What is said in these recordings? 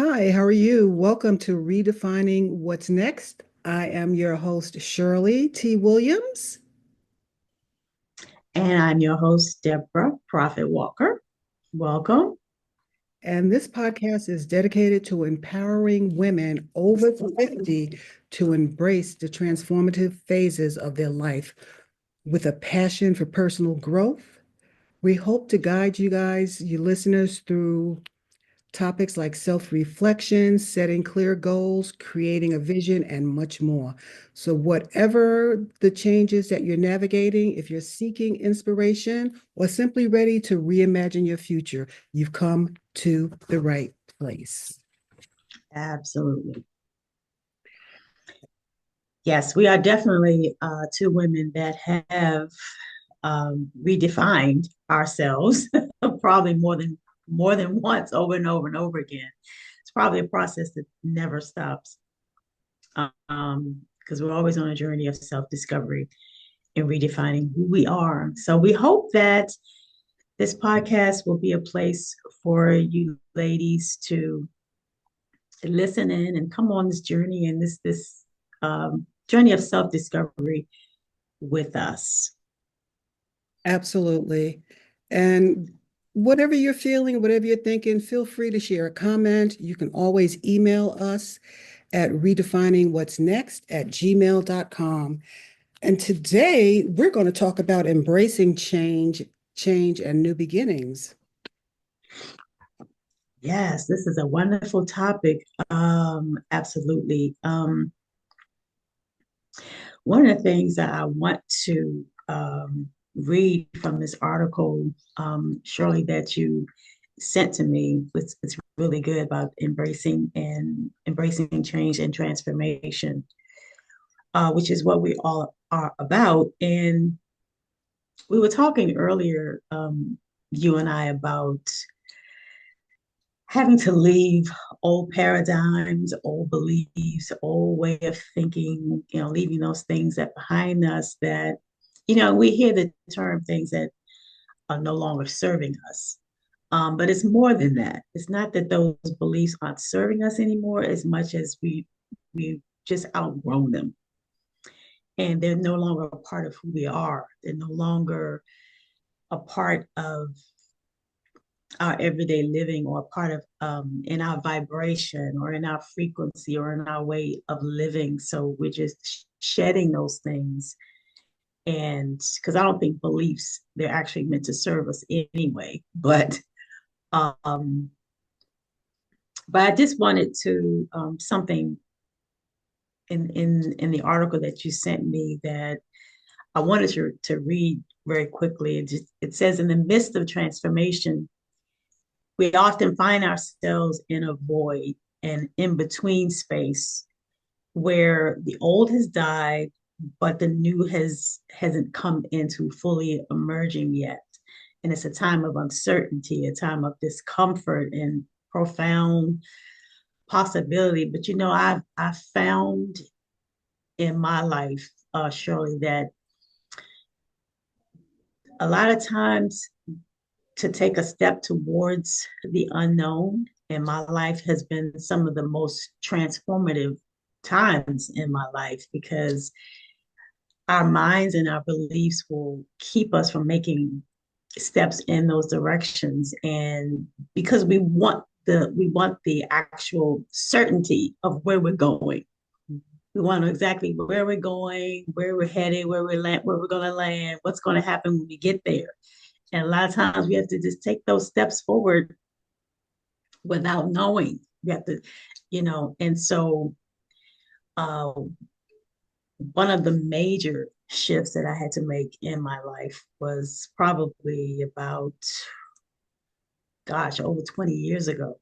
Hi, how are you? Welcome to Redefining What's Next. I am your host, Shirley T. Williams, And I'm your host, Deborah Prophet Walker. Welcome. and this podcast is dedicated to empowering women over 50 to embrace the transformative phases of their life with a passion for personal growth. We hope to guide you guys, you listeners, through topics like self reflection, setting clear goals, creating a vision, and much more. So, whatever the changes that you're navigating, if you're seeking inspiration or simply ready to reimagine your future, you've come to the right place. Absolutely. Yes, we are definitely two women that have redefined ourselves probably more than once over and over and over again. It's probably a process that never stops because we're always on a journey of self-discovery and redefining who we are. So we hope that this podcast will be a place for you ladies to listen in and come on this journey and this journey of self discovery with us. Absolutely. And whatever you're feeling, whatever you're thinking, feel free to share a comment. You can always email us at redefiningwhat'snext@gmail.com. And today we're going to talk about embracing change, and new beginnings. Yes, this is a wonderful topic. Absolutely. One of the things that I want to read from this article, Shirley, that you sent to me, it's really good about embracing change and transformation, which is what we all are about. And we were talking earlier, you and I, about having to leave old paradigms, old beliefs, old way of thinking, leaving those things that behind us that, we hear the term things that are no longer serving us. But it's more than that. It's not that those beliefs aren't serving us anymore as much as we just outgrown them. And they're no longer a part of who we are. They're no longer a part of our everyday living or part of in our vibration or in our frequency or in our way of living. So we're just shedding those things. And because I don't think beliefs, they're actually meant to serve us anyway. Um, but I just wanted to something in the article that you sent me that I wanted to read very quickly. It says, in the midst of transformation, we often find ourselves in a void and in between space where the old has died, but the new hasn't come into fully emerging yet. And it's a time of uncertainty, a time of discomfort and profound possibility. But I've found in my life, Shirley, that a lot of times to take a step towards the unknown in my life has been some of the most transformative times in my life because our minds and our beliefs will keep us from making steps in those directions, and because we want the actual certainty of where we're going. We want to know exactly where we're going, where we're headed, where we're going to land, what's going to happen when we get there. And a lot of times we have to just take those steps forward without knowing. We have to, and so uh, one of the major shifts that I had to make in my life was probably about, gosh, over 20 years ago.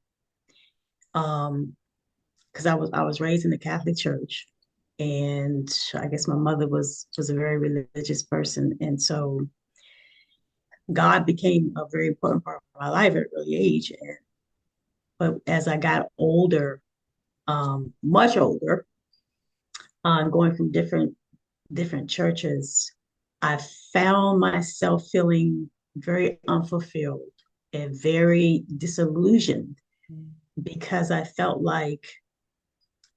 Because I was raised in the Catholic Church, and I guess my mother was a very religious person, and so God became a very important part of my life at an early age. But as I got older, much older, going from different churches, I found myself feeling very unfulfilled and very disillusioned because I felt like,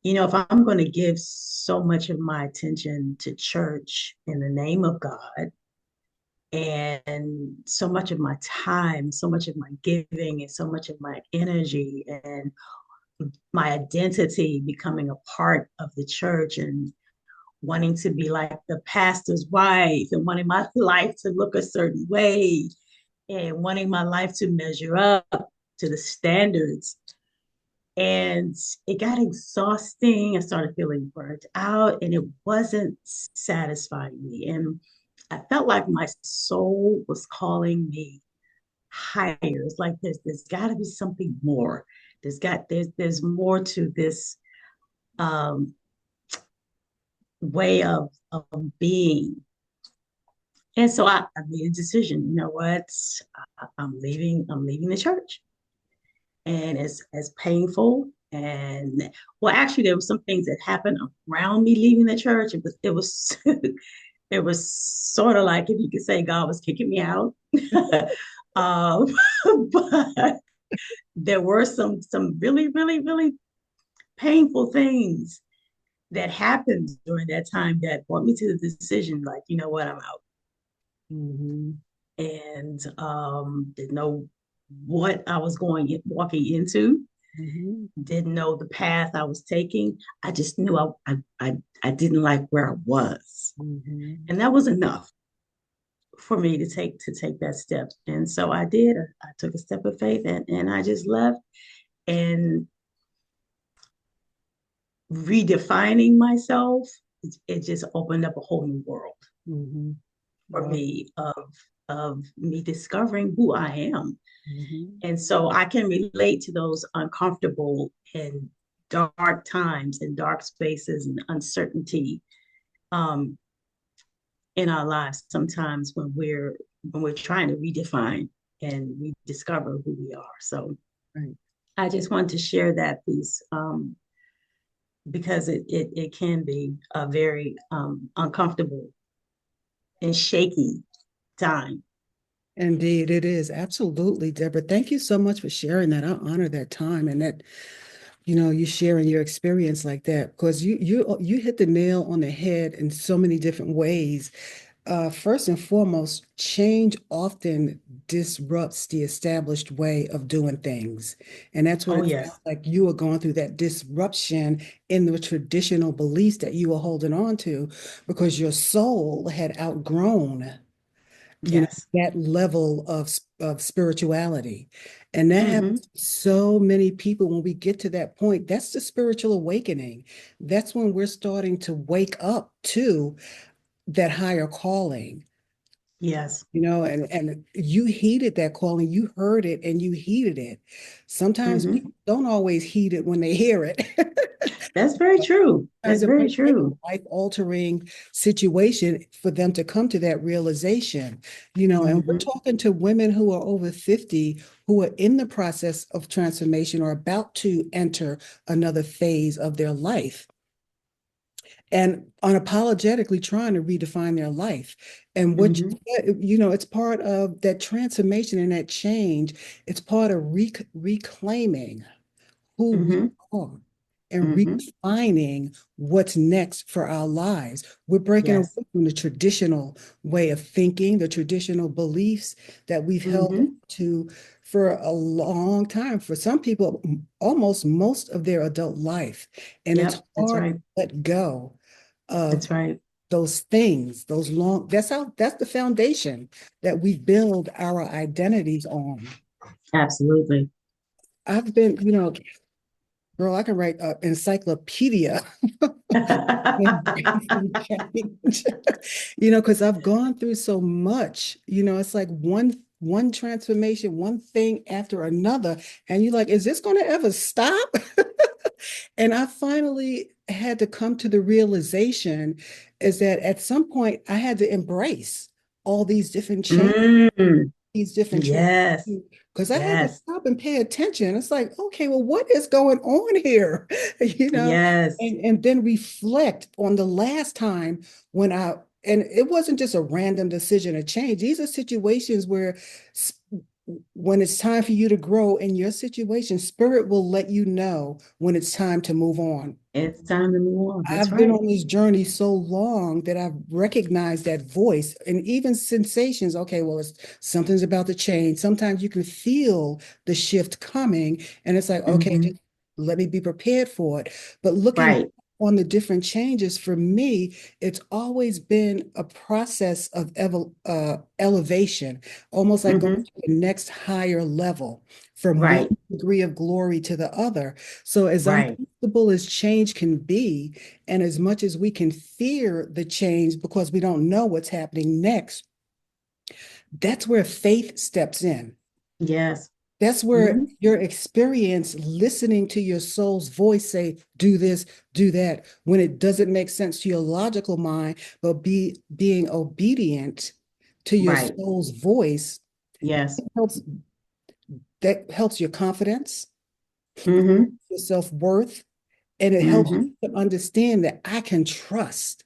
if I'm going to give so much of my attention to church in the name of God, and so much of my time, so much of my giving, and so much of my energy and my identity becoming a part of the church, and wanting to be like the pastor's wife, and wanting my life to look a certain way, and wanting my life to measure up to the standards. And it got exhausting. I started feeling burnt out, and it wasn't satisfying me. And I felt like my soul was calling me higher. It's like there's got to be something more. There's more to this um, way of being. And so I made a decision. You know what? I'm leaving the church, and it's as painful. And well, actually, there were some things that happened around me leaving the church. It was it was sort of like, if you could say, God was kicking me out. um, but there were some really, really, really painful things that happened during that time that brought me to the decision, like, you know what, I'm out. Mm-hmm. And didn't know what I was walking into, Mm-hmm. didn't know the path I was taking. I just knew I didn't like where I was. Mm-hmm. And that was enough for me to take that step. And so I did. I took a step of faith, and I just left. And redefining myself, it just opened up a whole new world Mm-hmm. for Wow. me, of me discovering who I am. Mm-hmm. And so I can relate to those uncomfortable and dark times and dark spaces and uncertainty, um, in our lives sometimes when we're trying to redefine and rediscover who we are. So Right. I just want to share that piece, because it can be a very uncomfortable and shaky time. Indeed, it is. Absolutely, Deborah. Thank you so much for sharing that. I honor that time and that, you sharing your experience like that because you hit the nail on the head in so many different ways. First and foremost, change often disrupts the established way of doing things. And that's what Oh, it sounds yes. like you are going through that disruption in the traditional beliefs that you were holding on to because your soul had outgrown, Yes. that level of spirituality. And that Mm-hmm. happens to so many people when we get to that point. That's the spiritual awakening. That's when we're starting to wake up to that higher calling. Yes. And you heeded that calling, you heard it and you heeded it. Sometimes Mm-hmm. people don't always heed it when they hear it. That's very true. Sometimes That's it very might take true. a life-altering situation for them to come to that realization. And we're Mm-hmm. talking to women who are over 50 who are in the process of transformation or about to enter another phase of their life and unapologetically trying to redefine their life. And what Mm-hmm. it's part of that transformation and that change. It's part of reclaiming who we Mm-hmm. are and Mm-hmm. redefining what's next for our lives. We're breaking away Yes. from the traditional way of thinking, the traditional beliefs that we've held Mm-hmm. to for a long time. For some people, almost most of their adult life. And it's Yep. That's hard to right. let go of That's right. those things, that's the foundation that we build our identities on. Absolutely. I've been, girl, I can write an encyclopedia embracing change. Because I've gone through so much. It's like one transformation, one thing after another, and you're like, is this going to ever stop? And I finally had to come to the realization is that at some point I had to embrace all these different changes, Mm. these different Yes. transitions, because I had to Yes. stop and pay attention. It's like, okay, well, what is going on here? You know, Yes. and then reflect on the last time when and it wasn't just a random decision to change. These are situations where when it's time for you to grow in your situation, spirit will let you know when it's time to move on. It's time to move on. That's I've been right. on this journey so long that I've recognized that voice and even sensations. Okay, well, it's something's about to change. Sometimes you can feel the shift coming, and it's like, okay, Hmm. just let me be prepared for it. But looking Right. on the different changes, for me, it's always been a process of elevation, almost like going Hmm. to the next higher level from one Right. degree of glory to the other. So as Right. uncomfortable as change can be, and as much as we can fear the change because we don't know what's happening next, that's where faith steps in. Yes. That's where Hmm. your experience listening to your soul's voice say, do this, do that, when it doesn't make sense to your logical mind, but being obedient to your Right. soul's voice Yes. helps that helps your confidence, Hmm. your self-worth, and it helps Hmm. you to understand that I can trust.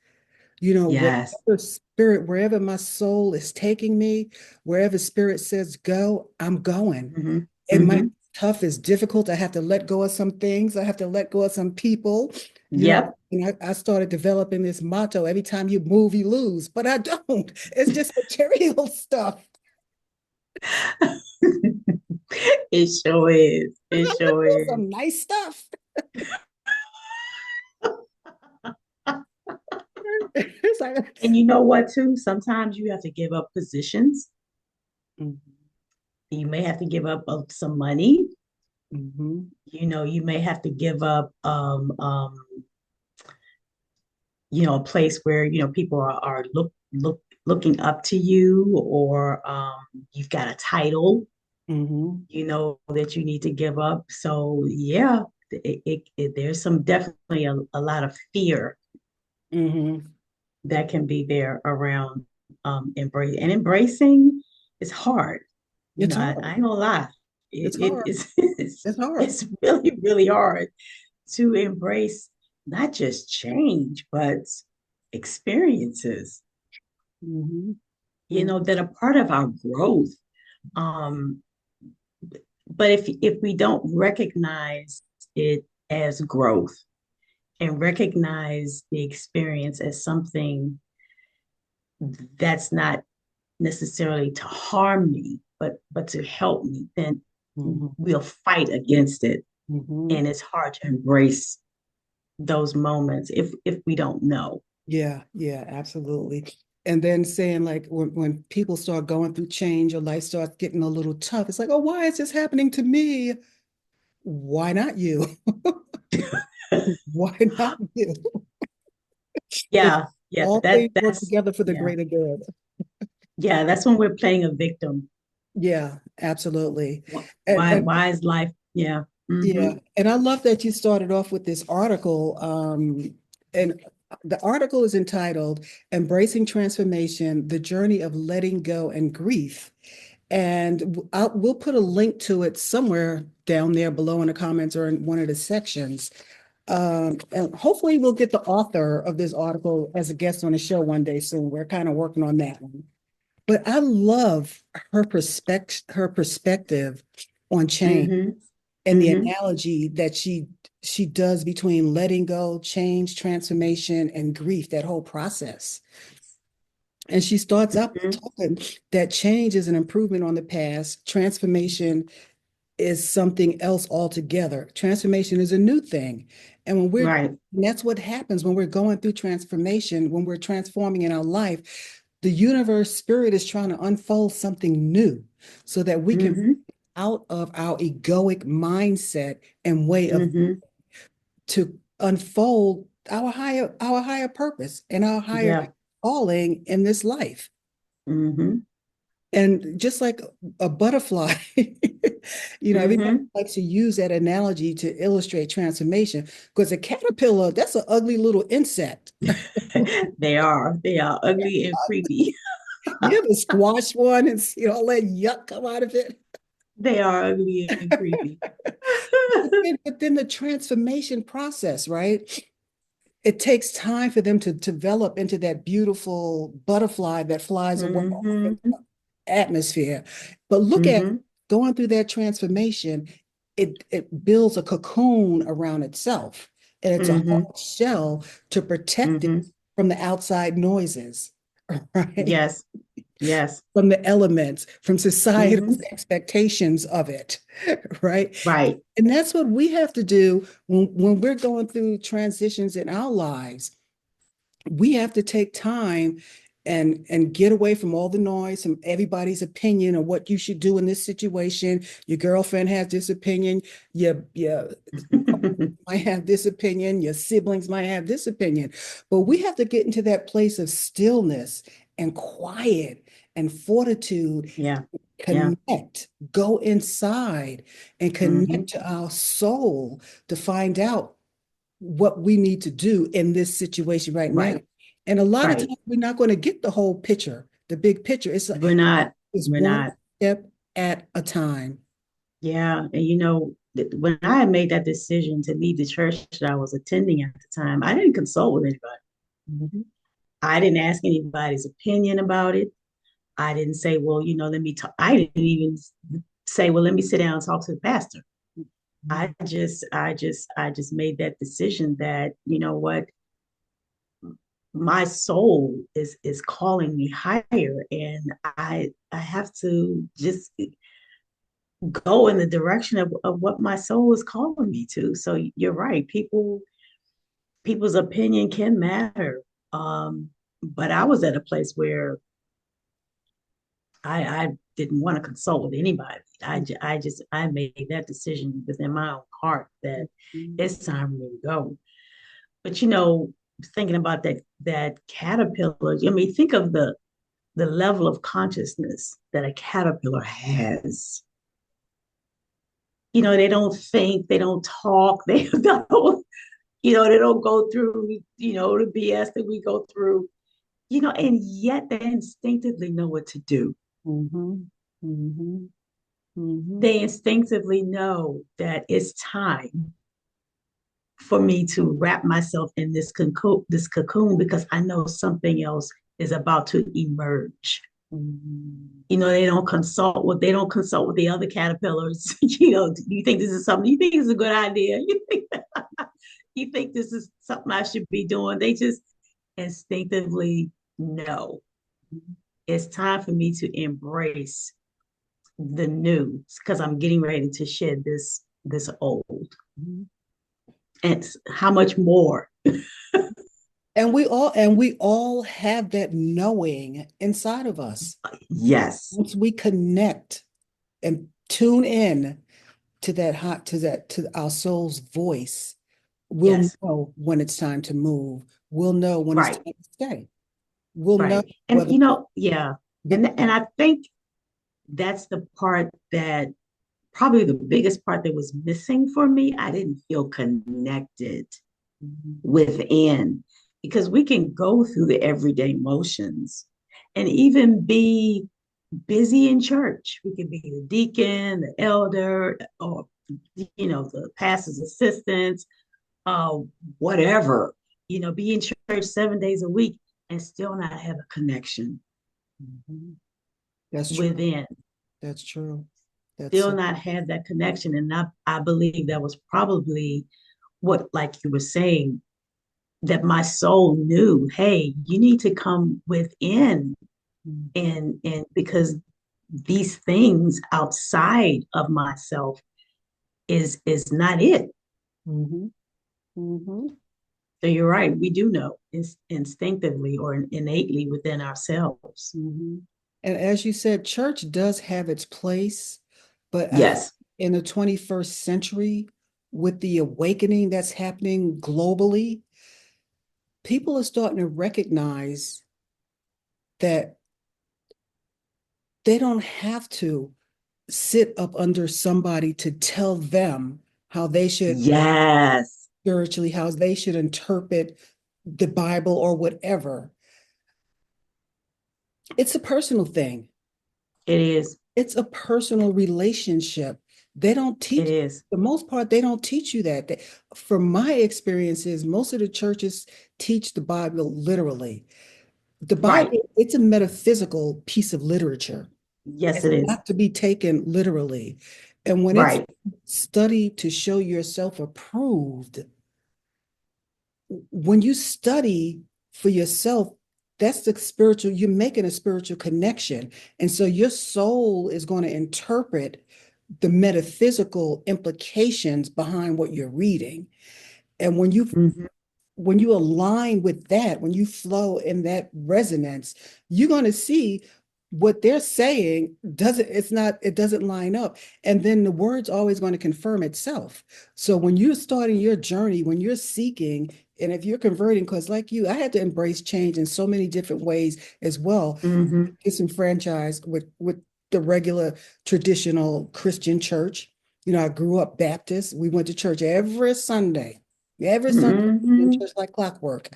Yes. Whatever spirit, wherever my soul is taking me, wherever spirit says go, I'm going. Hmm. It might Hmm. be tough, it's difficult. I have to let go of some things. I have to let go of some people. Yep. And I started developing this motto, every time you move, you lose. But I don't. It's just material stuff. It sure is. It I let sure go of is. some nice stuff. It's like, And you know what, too? Sometimes you have to give up positions. mhm, You may have to give up some money. mhm, You may have to give up a place where, people are looking up to you, or you've got a title, mhm, that you need to give up. So yeah, there's some definitely a lot of fear mhm. that can be there around embracing is hard. It's I hard. ain't gonna lie. It's hard. It's It's hard. it's really, really hard to embrace not just change, but experiences, Mhm, mhm, that are part of our growth. Um, but if we don't recognize it as growth and recognize the experience as something that's not necessarily to harm me, but to help me, then mhm, we'll fight against it. mhm. And it's hard to embrace those moments if we don't know. Yeah, yeah, absolutely. And then saying like when people start going through change or life starts getting a little tough, it's like, oh, why is this happening to me? Why not you? Why not you? It's Yeah, yeah, all that things work that's together for the yeah. greater good. Yeah, that's when we're playing a victim. Yeah, absolutely. And, Why and why is life? Yeah. yeah, Mm-hmm. and I love that you started off with this article. And the article is entitled Embracing Transformation, the Journey of Letting Go and Grief. And we'll put a link to it somewhere down there below in the comments or in one of the sections. And hopefully we'll get the author of this article as a guest on the show one day soon. We're kind of working on that one. But I love her perspective on change Mm-hmm. and the Mm-hmm. analogy that she does between letting go, change, transformation, and grief, that whole process. And she starts out by Mm-hmm. talking that change is an improvement on the past, transformation is something else altogether. Transformation is a new thing. And Right. that's what happens when we're going through transformation, when we're transforming in our life. The universe spirit is trying to unfold something new so that we can Mm-hmm. out of our egoic mindset and way of Mm-hmm. to unfold our higher purpose and our higher Yeah. calling in this life. Mm-hmm. And just like a butterfly, everybody Mm-hmm. likes to use that analogy to illustrate transformation because a caterpillar, that's an ugly little insect. They are ugly and creepy. You ever squash one and see all that yuck come out of it? They are ugly and creepy. But then the transformation process, right? It takes time for them to develop into that beautiful butterfly that flies away off Mm-hmm. into the atmosphere. But look at Mm-hmm. going through that transformation, it builds a cocoon around itself. And it's a Mm-hmm. hard shell to protect it Mm-hmm. from the outside noises, right? Yes. Yes. From the elements, from societal Mm-hmm. expectations of it, right? Right. And that's what we have to do when we're going through transitions in our lives. We have to take time and get away from all the noise, from everybody's opinion of what you should do in this situation. Your girlfriend has this opinion, your might have this opinion, your siblings might have this opinion. But we have to get into that place of stillness and quiet and fortitude, Yeah. Yeah. connect, go inside and Mm-hmm. connect to our soul to find out what we need to do in this situation right now. Right. And a lot of Right. times we're not going to get the whole picture, the big picture. We're not. It's We're one not. step at a time. Yeah. And when I had made that decision to leave the church that I was attending at the time, I didn't consult with anybody. Mhm. I didn't ask anybody's opinion about it. I didn't say, well, let me talk. I didn't even say, well, let me sit down and talk to the pastor. I just made that decision that, what, my soul is calling me higher, and I have to just go in the direction of what my soul is calling me to. So you're right. People's opinion can matter. But I was at a place where I didn't want to consult with anybody. I made that decision within my own heart that it's time for me to go. But thinking about that caterpillar, think of the level of consciousness that a caterpillar has. They don't think, they don't talk, they don't, they don't go through, the BS that we go through, and yet they instinctively know what to do. Mhm. Mhm. Mhm. They instinctively know that it's time for me to wrap myself in this cocoon because I know something else is about to emerge. Mhm. They don't consult with the other caterpillars. You think this is something, you think it's a good idea. You think this is something I should be doing. They just instinctively know it's time for me to embrace the new because I'm getting ready to shed this old. Mhm. And how much more? And we all have that knowing inside of us. Yes, Once we connect and tune in to that hot to our soul's voice, we'll yes, know when it's time to move. We'll know when it's right, time to stay. We'll know right. And whether yeah. And I think that's the part that probably the biggest part that was missing for me. I didn't feel connected within because we can go through the everyday motions and even be busy in church. We could be the deacon, the elder, or the pastor's assistants, uh, whatever. Be in church 7 days a week and still not have a connection Mhm. That's true. within. That's true. That's Still so. not have that connection, and I believe that was probably what, like you were saying, that my soul knew. Hey, you need to come within, Mhm. and because these things outside of myself is not it. Mhm. Mhm. So you're right. We do know instinctively or innately within ourselves. Mhm. And as you said, church does have its place, but I think Yes. in the 21st century, with the awakening that's happening globally, people are starting to recognize that they don't have to sit up under somebody to tell them how they should Yes. spiritually, how they should interpret the Bible or whatever. It's a personal thing. It is. It's a personal relationship. They don't It teach, is. the most part, they don't teach you that. From my experiences, most of the churches teach the Bible literally. The Right. Bible, it's a metaphysical piece of literature. Yes, It's it is. not to be taken literally. And when it's Right. study to show yourself approved, when you study for yourself, that's the spiritual, you're making a spiritual connection. And so your soul is going to interpret the metaphysical implications behind what you're reading. And Hmm. when you align with that, when you flow in that resonance, you're going to see what they're saying it doesn't line up. And then the word's always going to confirm itself. So when you're starting your journey, when you're seeking, and if you're converting, because like you, I had to embrace change in so many different ways as well, Hmm. disenfranchised with the regular traditional Christian church. You know, I grew up Baptist. We went to church every Sunday. Every Sunday in Hmm. church like clockwork.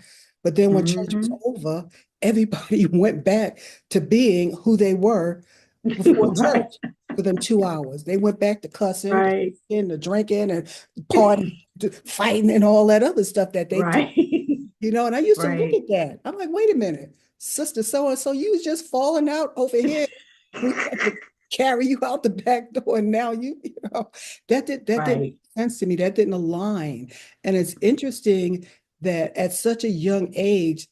But then when church was Hmm. over, everybody went back to being who they were before Right. church for them 2 hours. They went back to cussing, to Right. smoking, to drinking and partying, to fighting and all that other stuff that they do. Right. And I used to look Right. at that. I'm like, wait a minute, sister so and so, you was just falling out over here. We had to carry you out the back door, and now that didn't Right. make sense to me. That didn't align. And it's interesting that at such a young age,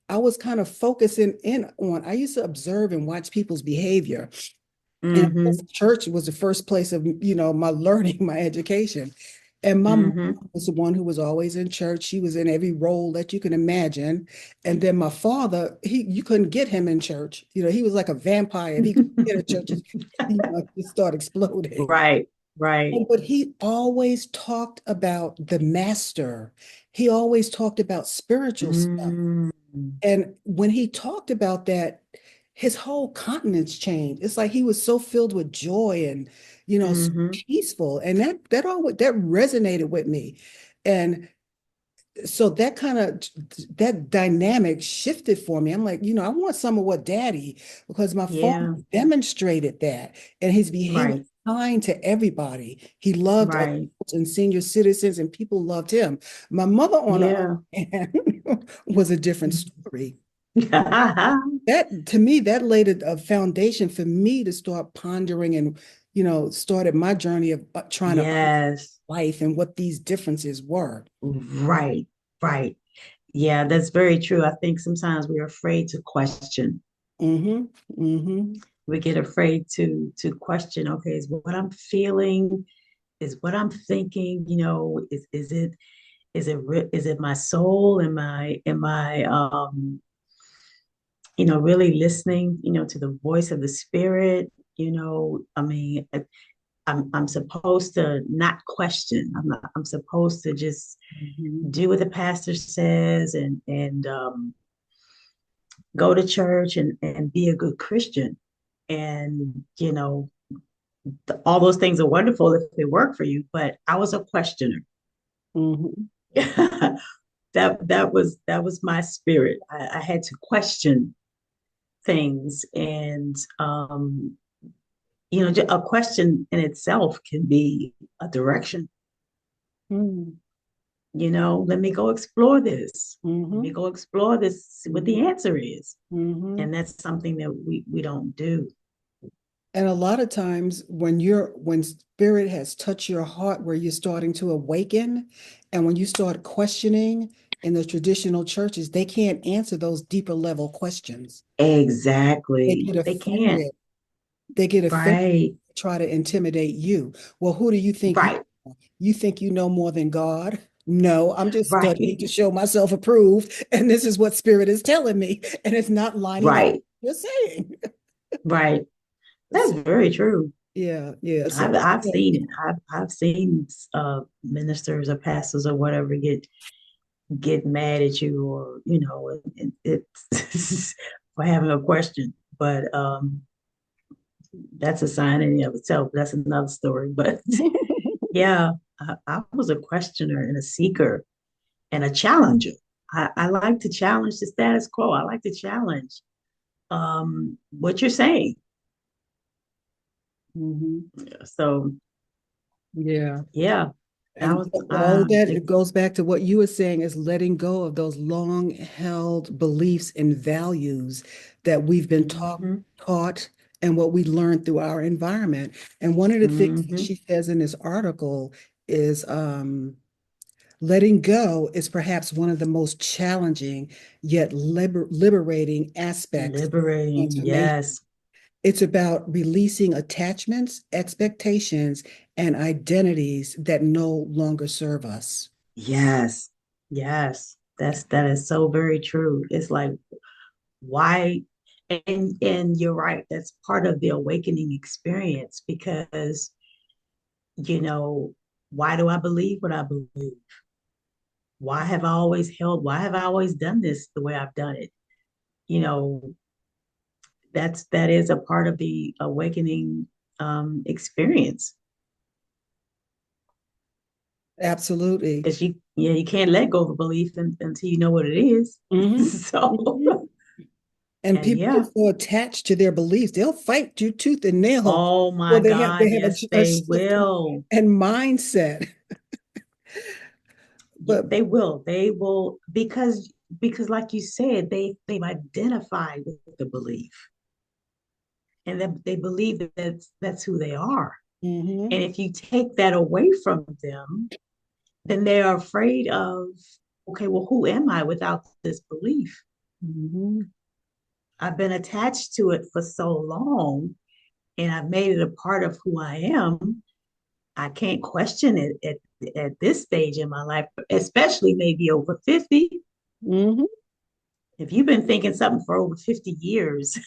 I was kind of focusing in on. I used to observe and watch people's behavior, and of course, Hmm. church was the first place of my learning, my education. And my mom Hmm. was the one who was always in church. She was in every role that you can imagine. And then my father, you couldn't get him in church. He was like a vampire. If he could get in church, just start exploding. Right. Right. But he always talked about the master. He always talked about spiritual stuff. Mm. And when he talked about that, his whole countenance changed. It's like he was so filled with joy and, so Hmm. peaceful. And that resonated with me. And so that dynamic shifted for me. I'm like, I want some of what daddy, because my father Yeah. demonstrated that. And he was Right. kind to everybody. He loved Right. adults and senior citizens, and people loved him. My mother, on the Yeah. other hand, was a different story. That, to me, that laid a foundation for me to start pondering and, started my journey of trying to understand Yes. life and what these differences were. Right. Right. Yeah, that's very true. I think sometimes we're afraid to question. Mm-hmm. Mm-hmm. We get afraid to question, okay, is what I'm feeling, is what I'm thinking, is it my soul? Am I really listening, to the voice of the spirit? I mean, I'm supposed to not question. I'm supposed to just Mm-hmm. do what the pastor says and go to church and be a good Christian. And all those things are wonderful if they work for you. But I was a questioner. Mm-hmm. That was my spirit. I had to question things, and a question in itself can be a direction. Mm-hmm. Let me go explore this. Let me Mm-hmm. go explore this, see what the answer is. Mm-hmm. And that's something that we don't do. And a lot of times when spirit has touched your heart where you're starting to awaken, and when you start questioning in the traditional churches, they can't answer those deeper level questions. They Exactly. get They can't. offended. They get offended, Right. try to intimidate you. Well, who do you think you Right. are? You think you know more than God? No, I'm just studying Right. to show myself approved, and this is what spirit is telling me, and it's not lining up Right. with what you're saying. Right. That's So, very true. yeah, yeah. So I've yeah. seen it. I've seen ministers or pastors or whatever get mad at you, or it's for having a question. But that's a sign in and of itself. That's another story. But yeah, I was a questioner and a seeker and a challenger. I like to challenge the status quo. I like to challenge what you're saying. Mhm. So Yeah. yeah, that And was all of that, it goes back to what you were saying, is letting go of those long held beliefs and values that we've been mhm, taught and what we learn through our environment. And one of the things that Hmm. she says in this article is letting go is perhaps one of the most challenging yet liberating aspects of Liberating. transformation. Yes. It's about releasing attachments, expectations, and identities that no longer serve us. Yes. Yes. That is so very true. It's like why and you're right, that's part of the awakening experience because you know, why do I believe what I believe? Why have I always done this the way I've done it? You know, that is a part of the awakening experience. Absolutely. Because you can't let go of a belief until you know what it is. Hmm. So Hmm. And and people yeah. get so attached to their beliefs, they'll fight you tooth and nail. Oh my Well, God, they have yes, a they shift will. and mindset. Yeah, But they will because like you said, they've identified with the belief and that they believe that that's who they are. mhm, And if you take that away from them, then they're afraid of, okay, well, who am I without this belief? mhm. I've been attached to it for so long and I've made it a part of who I am. I can't question it at this stage in my life, especially maybe over 50. Mhm. If you've been thinking something for over 50 years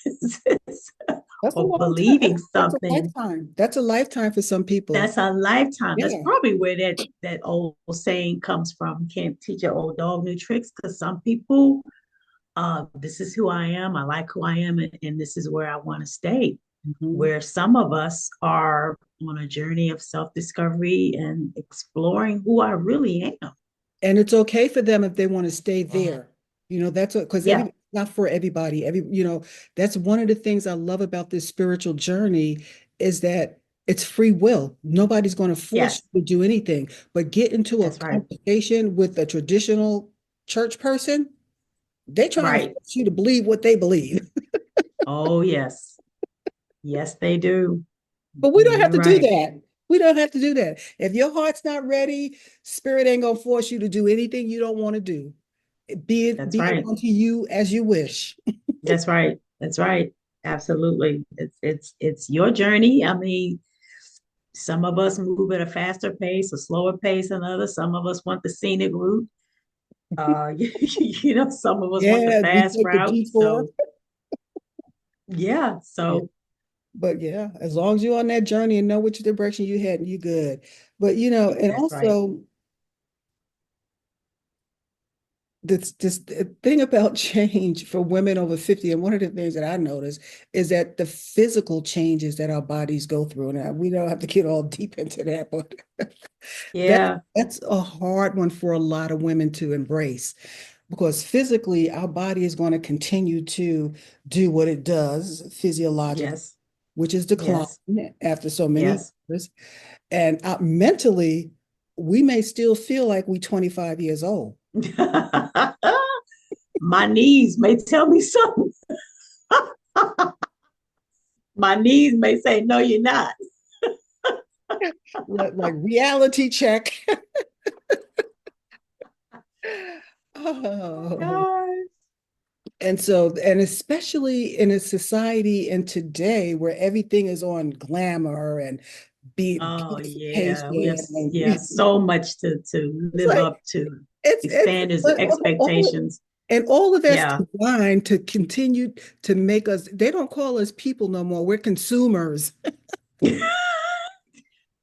That's a or long time. believing That's a something, lifetime. That's a lifetime for some people. that's a lifetime. That's Yeah. probably where that old saying comes from. Can't teach an old dog new tricks because some people, this is who I am. I like who I am, and this is where I want to stay. Mhm. Where some of us are on a journey of self discovery and exploring who I really am. And it's okay for them if they want to stay there. That's what, because Yeah. not for everybody. That's one of the things I love about this spiritual journey is that it's free will. Nobody's going to force Yes. you to do anything, but get into a That's right. conversation with a traditional church person, they trying to Right. force you to believe what they believe. Oh, yes. Yes, they do. But we Yeah, don't have you're to do right. that. We don't have to do that. If your heart's not ready, spirit ain't gonna force you to do anything you don't want to do. That's Be it right. unto you as you wish. That's right. That's right. Absolutely. It's your journey. I mean, some of us move at a faster pace, a slower pace than others. Some of us want the scenic route. Some of us want the Yeah, we fast take the route. detour. So yeah. Yeah. So But yeah, as long as you're on that journey and know which direction you head, you good. But and that's right. also this thing about change for women over 50, and one of the things that I notice is that the physical changes that our bodies go through. Now, we don't have to get all deep into that, but that Yeah. that's a hard one for a lot of women to embrace because physically our body is going to continue to do what it does physiologically, Yes. which is decline Yes. after so many Yes. years. And mentally, we may still feel like we're 25 years old. My knees may tell me something. My knees may say, no, you're not. Like reality check. Oh, God. and so, and especially in a society in today where everything is on glamour and Oh yeah, we have beautification, and so much to it's live like up to, it's the it's standards, but expectations. all of that's Yeah, designed to continue to make us. They don't call us people no more. We're consumers,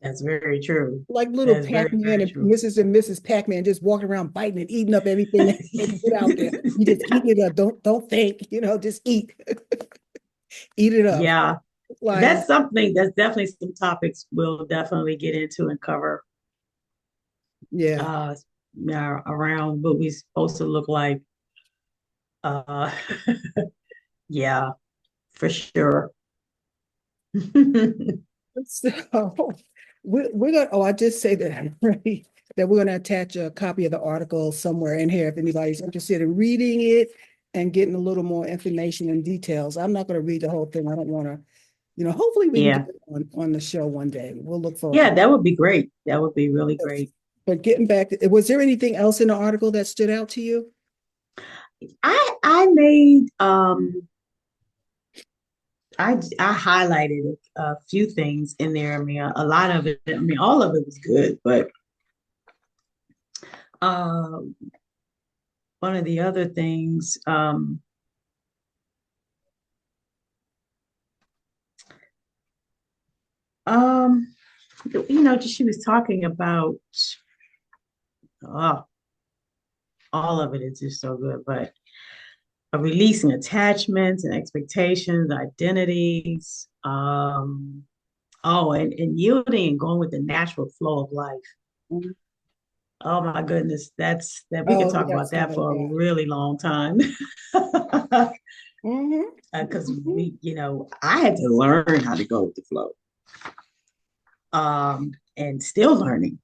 that's very true. like little That's very, Pac-Man very and true. Mrs. and Mrs. Pac-Man, just walking around biting and eating up everything that they put out there. You just eat it up. Don't think. Just eat, eat it up. Yeah, Like that's something that's definitely some topics we'll definitely get into and cover yeah. uh yeah, around what we're supposed to look like. Uh yeah, for sure. So we're gonna. Oh, I just say that right, that we're gonna attach a copy of the article somewhere in here if anybody's interested in reading it and getting a little more information and details. I'm not gonna read the whole thing. I don't want to Hopefully we can get Yeah. it on the show one day. We'll look forward Yeah, to that would be great. That would be really it. great. But getting back to, was there anything else in the article that stood out to you? I made I highlighted a few things in there. I mean, a lot of it, I mean, all of it was good, but um, one of the other things, um, just she was talking about, oh, all of it is just so good, but releasing attachments and expectations, identities, and yielding and going with the natural flow of life. Mhm. Oh my goodness, that's that we could Oh, talk yeah, about some that of for a that. really long time. Hmm. Because Hmm. I had to learn how to go with the flow. And still learning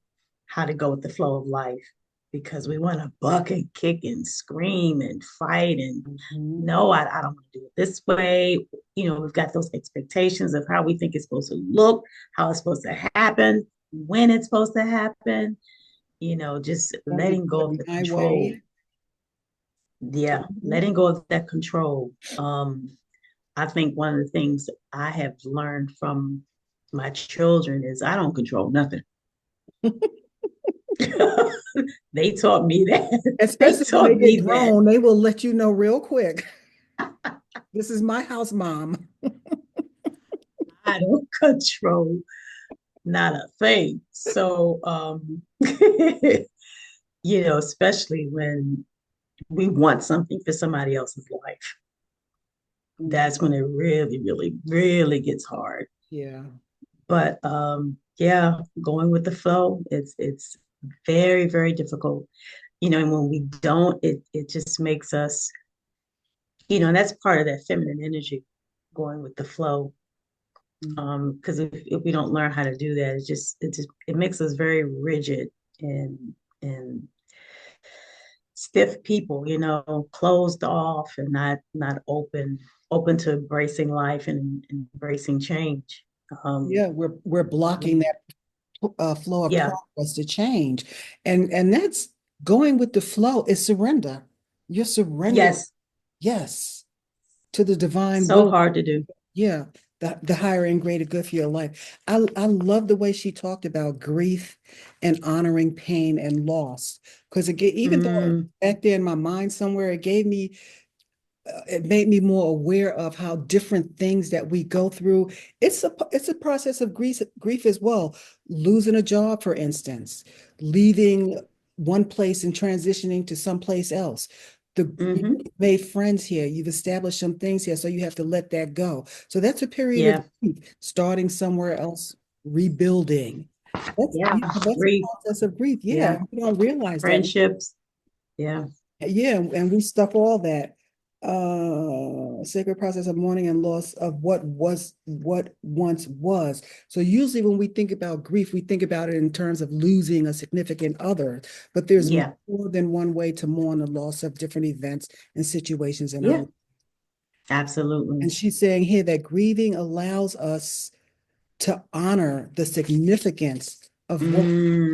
how to go with the flow of life because we want to buck and kick and scream and fight and Hmm. no, I don't want to do it this way. We've got those expectations of how we think it's supposed to look, how it's supposed to happen, when it's supposed to happen, just Want to letting do go of it the my control. way. Yeah, Mhm. letting go of that control. I think one of the things I have learned from my children is I don't control nothing. They taught me that. They Especially when they taught get me that grown, they will let you know real quick. This is my house, mom. I don't control not a thing. So, especially when we want something for somebody else's life, Mhm. that's when it really, really, really gets hard. Yeah. But yeah, going with the flow, it's very, very difficult. And when we don't, it just makes us, and that's part of that feminine energy, going with the flow. Because if we don't learn how to do that, it makes us very rigid and stiff people, closed off and not open to embracing life and embracing change. Um, Yeah, we're blocking that flow of yeah, progress to change. And that's going with the flow is surrender. You're surrendered, yes, yes, to the divine so will. hard to do. Yeah, the higher and greater good for your life. I love the way she talked about grief and honoring pain and loss. Because again, even though Mm, back there in my mind somewhere, it made me more aware of how different things that we go through. It's a process of grief as well. Losing a job, for instance, leaving one place and transitioning to someplace else. You've hmm. made friends here, you've established some things here, so you have to let that go. So that's a period of Yeah, grief, starting somewhere else, rebuilding. yeah, That's a grief. process of grief. Yeah, Yeah, we don't realize that. friendships. Yeah, Yeah, and we stuff all that sacred process of mourning and loss of what once was. So usually when we think about grief, we think about it in terms of losing a significant other, but there's yeah, more than one way to mourn the loss of different events and situations in our yeah, life. absolutely. And she's saying here that grieving allows us to honor the significance of what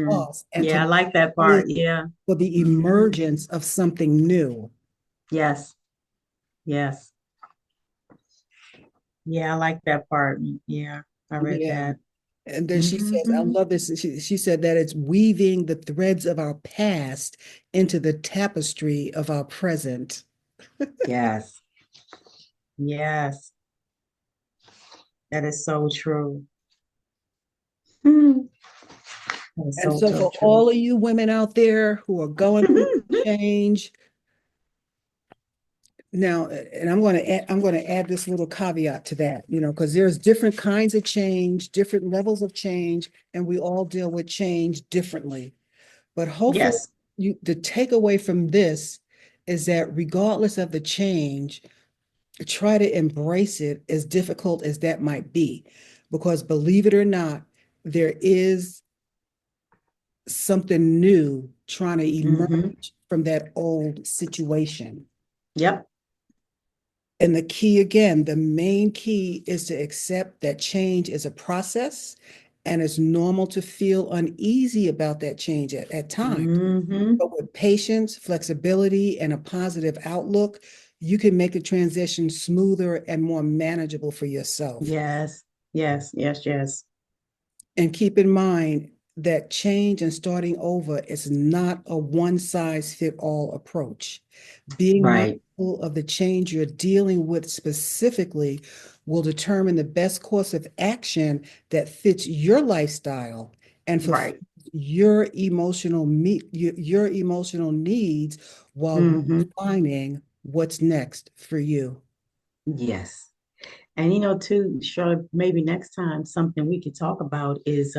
was and Yeah, I to like that live part. Yeah. for the Hmm. emergence of something new. Yes, yes. Yeah, I like that part. Yeah, I read Yeah. that. And then she says, I Hmm. love this. She said that it's weaving the threads of our past into the tapestry of our present. Yes, yes, that is so true. Hmm. That is And so, so so for true. all of you women out there who are going through change, now, and I'm going to add this little caveat to that, because there's different kinds of change, different levels of change, and we all deal with change differently. But hopefully Yes. the takeaway from this is that regardless of the change, try to embrace it as difficult as that might be. Because believe it or not, there is something new trying to Hmm. emerge from that old situation. Yep. And the key again, the main key is to accept that change is a process and it's normal to feel uneasy about that change at times. Mm-hmm. But with patience, flexibility, and a positive outlook, you can make the transition smoother and more manageable for yourself. Yes, yes, yes, yes. And keep in mind that change and starting over is not a one size fit all approach. Being Right, mindful of the change you're dealing with specifically will determine the best course of action that fits your lifestyle and fulfills right. your emotional needs while Mm-hmm. refining what's next for you. Yes. And too, sure, maybe next time something we could talk about is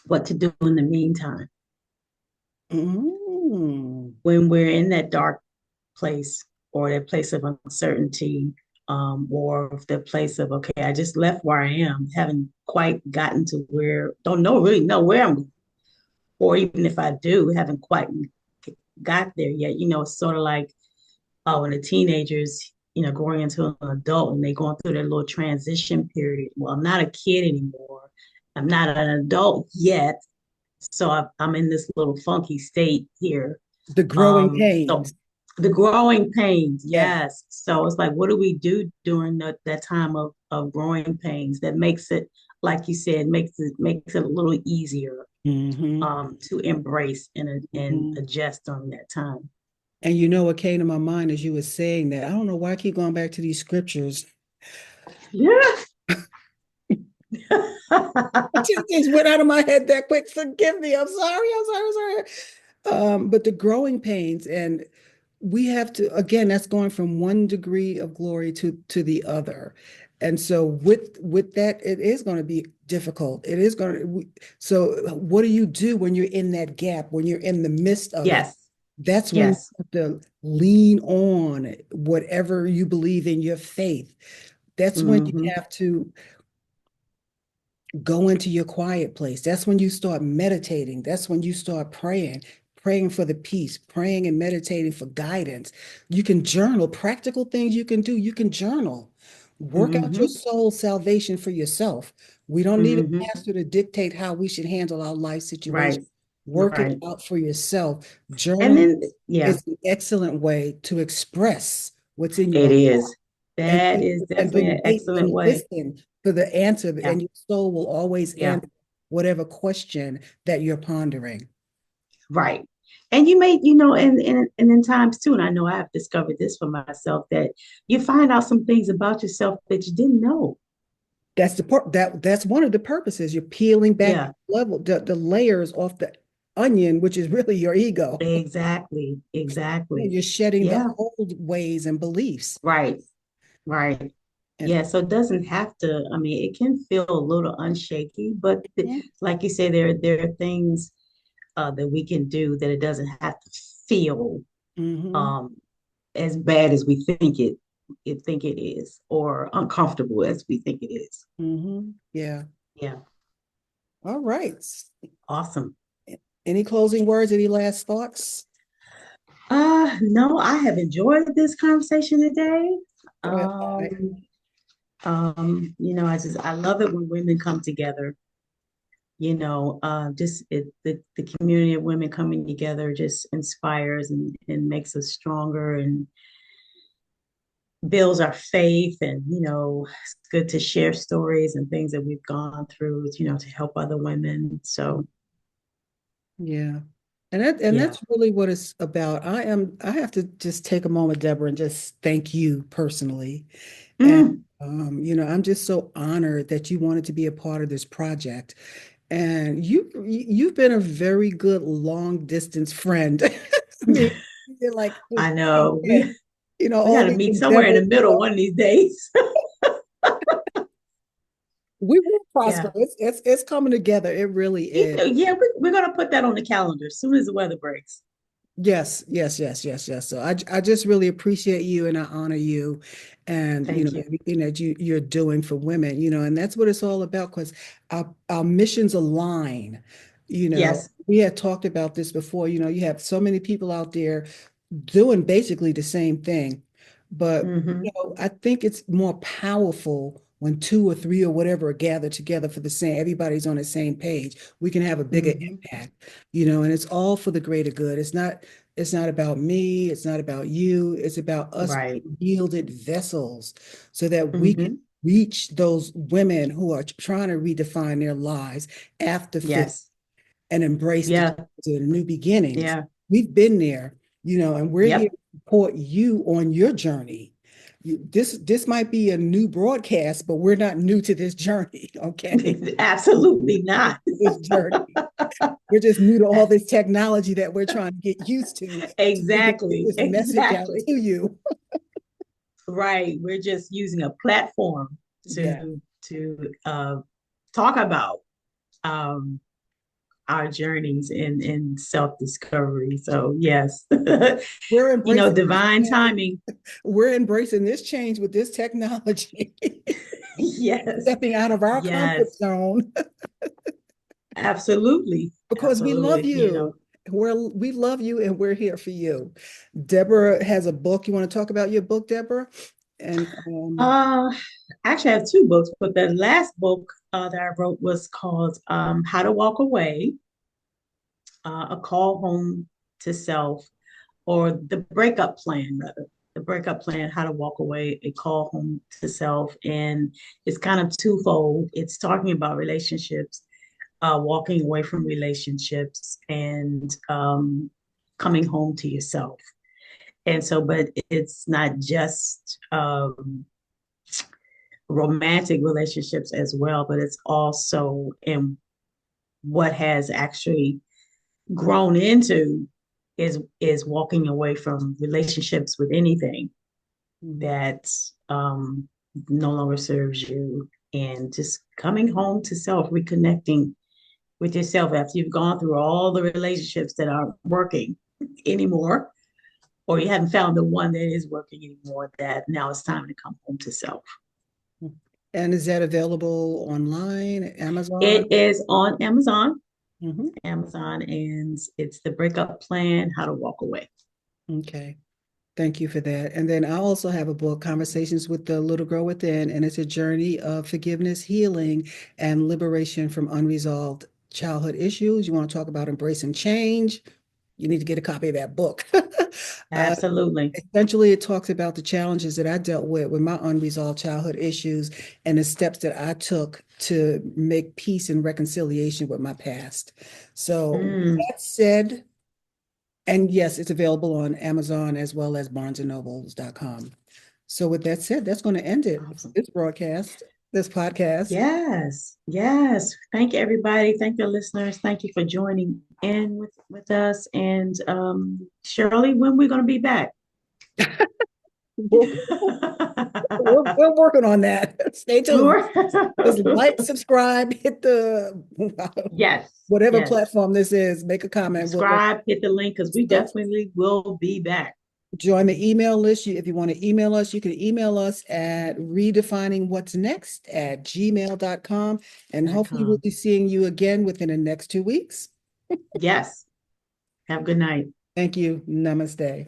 what to do in the meantime Mm. when we're in that dark place or that place of uncertainty, or the place of, okay, I just left where I am, haven't quite gotten to where, don't know really know where I'm going, or even if I do, haven't quite got there yet. It's sort of like when the teenagers, growing into an adult and they going through their little transition period. Well, I'm not a kid anymore. I'm not an adult yet. So I'm in this little funky state here. The growing So pains. the growing pains, Yeah. yes. So it's like, what do we do during that time of growing pains that makes it, like you said, makes it a little easier Hmm. to embrace and Hmm. adjust during that time. And you know what came to my mind as you were saying that? I don't know why I keep going back to these scriptures. Yeah. Two things went out of my head that quick. Forgive me. I'm sorry. But the growing pains, and we have to, again, that's going from one degree of glory to the other. And so with that, it is going to be difficult. It is going to, so what do you do when you're in that gap, when you're in the midst of it? Yes. That's when you Yes. have to lean on whatever you believe in your faith. That's when you Hmm. have to go into your quiet place. That's when you start meditating. That's when you start praying, praying for the peace, praying and meditating for guidance. You can journal, practical things you can do. You can journal, work out your Hmm. soul salvation for yourself. We don't need a Hmm. pastor to dictate how we should handle our life situation. Right. Work it Right. out for yourself. And Journaling then, yeah, is an excellent way to express what's in it your is. and That is and definitely then an wait excellent and way. listen for the answer, Yeah. and your soul will always Yeah. answer whatever question that you're pondering. Right. And you may, and in times too, and I know I've discovered this for myself, that you find out some things about yourself that you didn't know. That's the part that's one of the purposes. You're peeling back Yeah, the layers off the onion, which is really your ego. exactly. Exactly. You're shedding the Yeah. old ways and beliefs. Right. Right. And Yeah. So it doesn't have to, I mean, it can feel a little unshaky, but like you say, there are things that we can do that it doesn't have to feel mm-hmm, um, as bad as we think it is, or uncomfortable as we think it is. mm-hmm, yeah. Yeah, All right. awesome. Any closing words? Any last thoughts? No, I have enjoyed this conversation today. Uh, Um, I love it when women come together. Just the community of women coming together just inspires and makes us stronger and builds our faith. And it's good to share stories and things that we've gone through, to help other women. So Yeah. And yeah. that's really what it's about. I have to just take a moment, Deborah, and just thank you personally. And Mm, I'm just so honored that you wanted to be a part of this project. And you've been a very good long distance friend. I mean, you're like, I know. okay, We all got to these meet somewhere in endeavors, the middle one of these days. we will prosper. Yeah. It's coming together. It really is. Yeah, we're going to put that on the calendar as soon as the weather breaks. Yes. So I just really appreciate you and I honor you and Thank you. everything that you're doing for women, and that's what it's all about because our missions align. Yes. We had talked about this before, you have so many people out there doing basically the same thing, But Hmm. I think it's more powerful when two or three or whatever are gathered together for the same, everybody's on the same page. We can have a bigger Hmm. impact, and it's all for the greater good. It's not about me, it's not about you, it's about us Right. being yielded vessels so that we can Hmm. reach those women who are trying to redefine their lives after 50 Yes. and embrace Yeah. the new beginnings. Yeah. We've been there, and we're here Yep. to support you on your journey. This might be a new broadcast, but we're not new to this journey, okay? Absolutely not. This journey. We're just new to all this technology that we're trying to get used to so we can get Exactly. this message out Exactly. to you. Right. We're just using a platform Yeah. to talk about um, our journeys in self-discovery. So yes, We're embracing this divine change. timing. We're embracing this change with this technology. Yes. Stepping out of our comfort Yes. zone Absolutely. because we love Absolutely. you. We love you and we're here for you. Deborah has a book. You want to talk about your book, Deborah? And Uh, actually, I have two books, but the last book that I wrote was called How to Walk Away, A Call Home to Self, or the breakup plan, rather. The breakup plan, How to Walk Away, A Call Home to Self. And it's kind of twofold. It's talking about relationships, walking away from relationships, and coming home to yourself. And so, but it's not just romantic relationships as well, but it's also in what has actually grown into is walking away from relationships with anything Mhm. that no longer serves you, and just coming home to self, reconnecting with yourself after you've gone through all the relationships that aren't working anymore, or you haven't found the one that is working anymore, that now it's time to come home to self. And is that available online, Amazon? It is on Amazon. Mhm. Amazon, and it's the breakup plan, how to walk away. Okay. Thank you for that. And then I also have a book, Conversations with the Little Girl Within, and it's a journey of forgiveness, healing, and liberation from unresolved childhood issues. You want to talk about embracing change? You need to get a copy of that book. Uh, Absolutely. Essentially, it talks about the challenges that I dealt with my unresolved childhood issues and the steps that I took to make peace and reconciliation with my past. So, with Mm, that said, and yes, it's available on Amazon as well as barnesandnobles.com. So with that said, that's going to end it. awesome. This broadcast, this podcast. Yes, yes. Thank you, everybody. Thank you, listeners. Thank you for joining in with us. And Shirley, when we're going to be back? We're, we're working on that. Stay tuned. Just like, subscribe, hit the Yes, whatever yes. platform this is, make a comment. We'll Subscribe, hit the link, because we so definitely will be back. join the email list. If you want to email us, you can email us at redefiningwhat'snext@gmail.com. And hopefully we'll .com. be seeing you again within the next 2 weeks. Yes. Have a good night. Thank you. Namaste.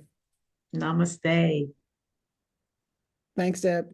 Namaste. Thanks, Deb.